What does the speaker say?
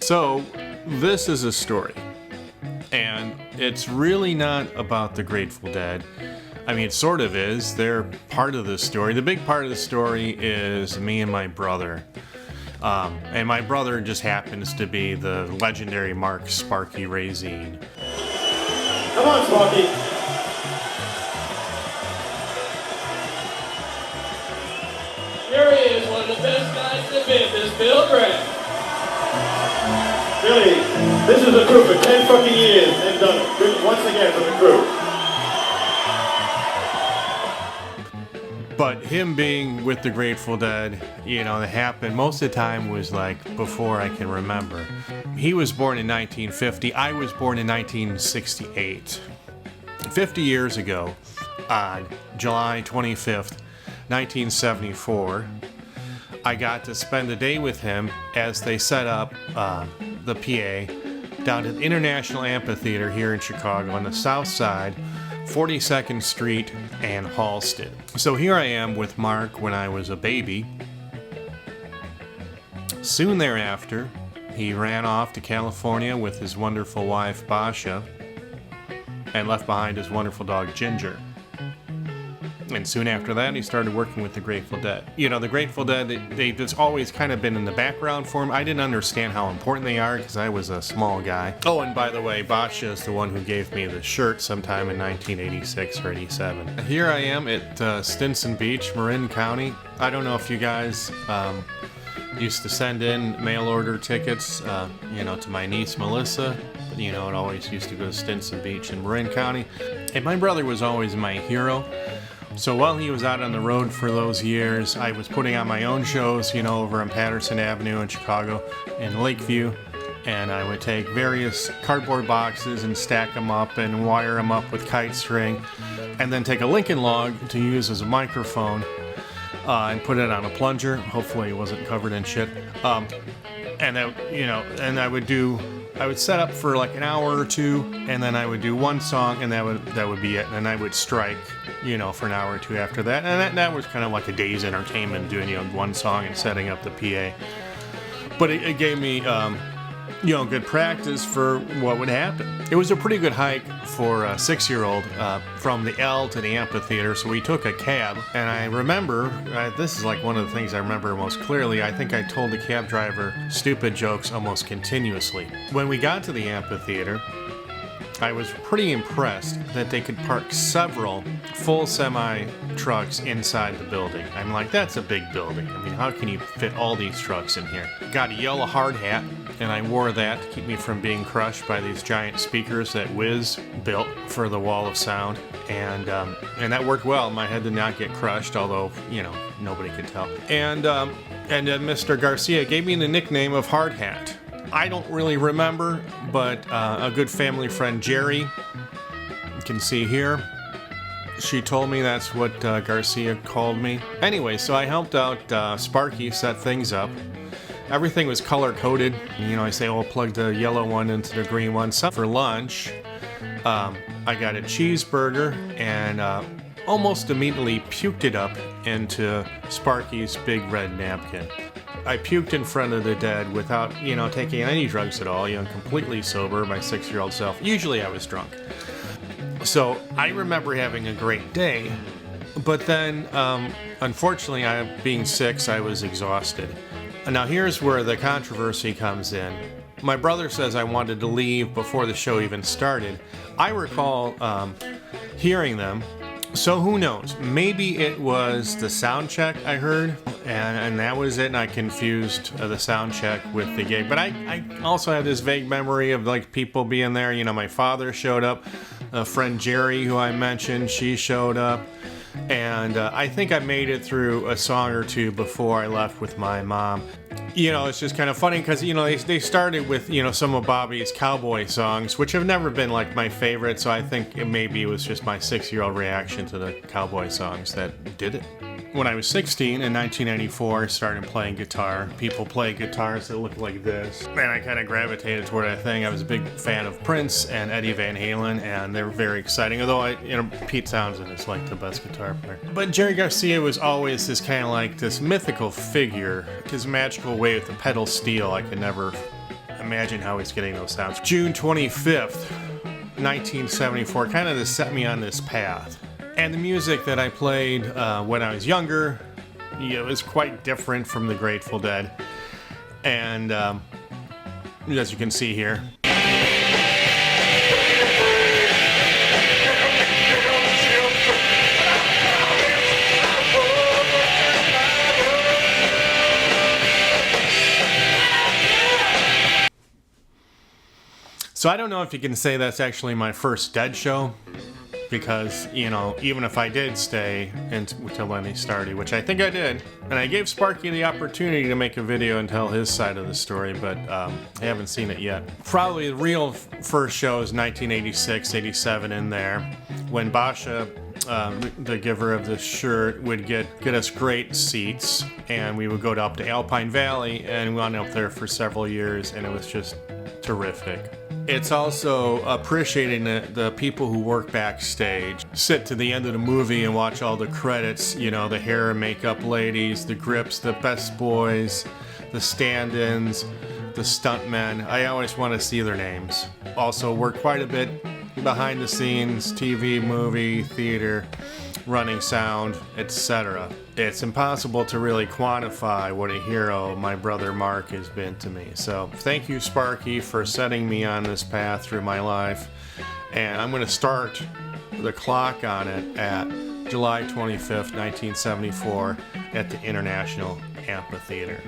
So, this is a story, and it's really not about the Grateful Dead. I mean, it sort of is. They're part of the story. The big part of the story is me and my brother. And my brother just happens to be the legendary Mark Sparky Raizene. Come on, Sparky. Here he is, one of the best guys in the business, Bill Grant. Billy, this is the crew for 10 fucking years. They've done it. Good once again for the crew. But him being with the Grateful Dead, you know, that happened most of the time was like before I can remember. He was born in 1950. I was born in 1968. 50 years ago, on July 25th, 1974, I got to spend a day with him as they set up the PA down at the International Amphitheater here in Chicago on the south side, 42nd Street and Halsted. So here I am with Mark when I was a baby. Soon thereafter, he ran off to California with his wonderful wife Basia and left behind his wonderful dog Ginger. And soon after that, he started working with the Grateful Dead. You know, the Grateful Dead, they've just always kind of been in the background for him. I didn't understand how important they are because I was a small guy. Oh, and by the way, Basia is the one who gave me the shirt sometime in 1986 or 87. Here I am at Stinson Beach, Marin County. I don't know if you guys used to send in mail order tickets, you know, to my niece Melissa. But, you know, it always used to go to Stinson Beach in Marin County. And my brother was always my hero. So while he was out on the road for those years, I was putting on my own shows, you know, over on Patterson Avenue in Chicago and Lakeview. And I would take various cardboard boxes and stack them up and wire them up with kite string. And then take a Lincoln log to use as a microphone and put it on a plunger. Hopefully it wasn't covered in shit. And that, you know, and I would set up for like an hour or two, and then I would do one song, and that would be it. And then I would strike, you know, for an hour or two after that. And that was kind of like a day's entertainment, doing, you know, one song and setting up the PA. But it gave me, you know, good practice for what would happen. It was a pretty good hike for a 6-year-old from the L to the amphitheater, so we took a cab. And I remember, this is like one of the things I remember most clearly, I think I told the cab driver stupid jokes almost continuously. When we got to the amphitheater, I was pretty impressed that they could park several full semi-trucks inside the building. I'm like, that's a big building. I mean, how can you fit all these trucks in here? Got a yellow hard hat, and I wore that to keep me from being crushed by these giant speakers that Wiz built for the wall of sound. And that worked well. My head did not get crushed, although, you know, nobody could tell. And Mr. Garcia gave me the nickname of Hard Hat. I don't really remember, but a good family friend, Geri, you can see here, she told me that's what Garcia called me. Anyway, so I helped out Sparky set things up. Everything was color-coded. You know, I say, oh, plug the yellow one into the green one. So for lunch, I got a cheeseburger and almost immediately puked it up into Sparky's big red napkin. I puked in front of the dead without, you know, taking any drugs at all, you know, completely sober, my 6-year-old self. Usually I was drunk. So I remember having a great day, but then, unfortunately, being 6, I was exhausted. Now here's where the controversy comes in. My brother says I wanted to leave before the show even started. I recall hearing them. So who knows? Maybe it was the sound check I heard, and that was it, and I confused the sound check with the gig. But I also have this vague memory of like people being there. You know, my father showed up, a friend Geri, who I mentioned, she showed up, and I think I made it through a song or two before I left with my mom. You know, it's just kind of funny because, you know, they started with, you know, some of Bobby's cowboy songs, which have never been like my favorite, so I think maybe it was just my 6-year-old reaction to the cowboy songs that did it. when I was 16 in 1994, I started playing guitar. People play guitars that look like this. And I kind of gravitated toward that thing. I was a big fan of Prince and Eddie Van Halen, and they were very exciting. Although Pete Townsend is like the best guitar player. But Jerry Garcia was always this kind of like this mythical figure. His magical way with the pedal steel, I could never imagine how he's getting those sounds. June 25th, 1974, kind of just set me on this path. And the music that I played when I was younger, it was quite different from the Grateful Dead. And as you can see here. So I don't know if you can say that's actually my first Dead show. Because, even if I did stay until when they started, which I think I did, and I gave Sparky the opportunity to make a video and tell his side of the story, but I haven't seen it yet. Probably the real first show is 1986, 87 in there, when Basia, the giver of the shirt, would get us great seats, and we would go up to Alpine Valley, and we went up there for several years, and it was just terrific. It's also appreciating the people who work backstage. Sit to the end of the movie and watch all the credits, the hair and makeup ladies, the grips, the best boys, the stand-ins, the stuntmen. I always want to see their names. Also work quite a bit behind the scenes, TV, movie, theater, running sound, etc. It's impossible to really quantify what a hero my brother Mark has been to me. So thank you, Sparky, for setting me on this path through my life. And I'm going to start the clock on it at July 25th, 1974 at the International Amphitheater.